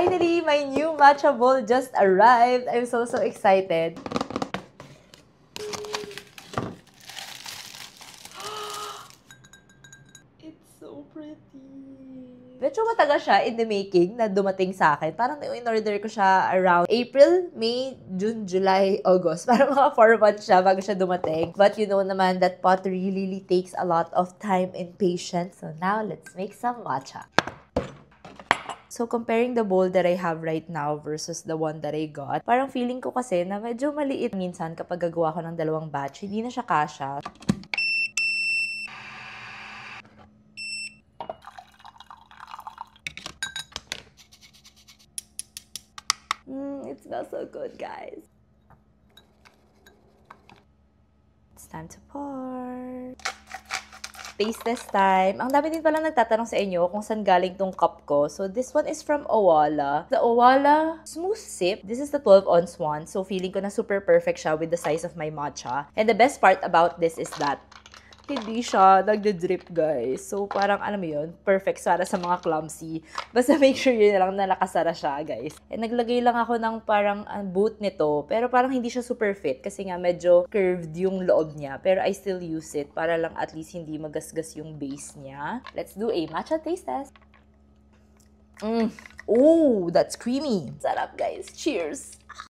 Finally, my new matcha bowl just arrived. I'm so excited. It's so pretty. Medyo matagal siya in the making na dumating sa akin. Parang in-order ko siya around April, May, June, July, August. Parang mga 4 months siya bago siya dumating. But you know naman that pottery really takes a lot of time and patience. So now, let's make some matcha. So, comparing the bowl that I have right now versus the one that I got, parang feeling ko kasi na medyo maliit minsan kapag gagawa ko ng dalawang batch. Hindi na siya kasha. It smells so good, guys. It's time to pour. Taste test time. Ang dami din pala nagtatanong sa inyo kung saan galing tong cup ko. So, this one is from Owala. The Owala Smooth Sip. This is the 12-ounce one. So, feeling ko na super perfect siya with the size of my matcha. And the best part about this is that hindi siya nagde-drip, guys. So, parang, alam mo yun, perfect para sa mga clumsy. Basta make sure yun lang na nakasara siya, guys. And naglagay lang ako ng parang boot nito, pero parang hindi siya super fit kasi nga medyo curved yung loob niya. Pero I still use it para lang at least hindi magasgas yung base niya. Let's do a matcha taste test. Oh, that's creamy. Sarap, guys. Cheers!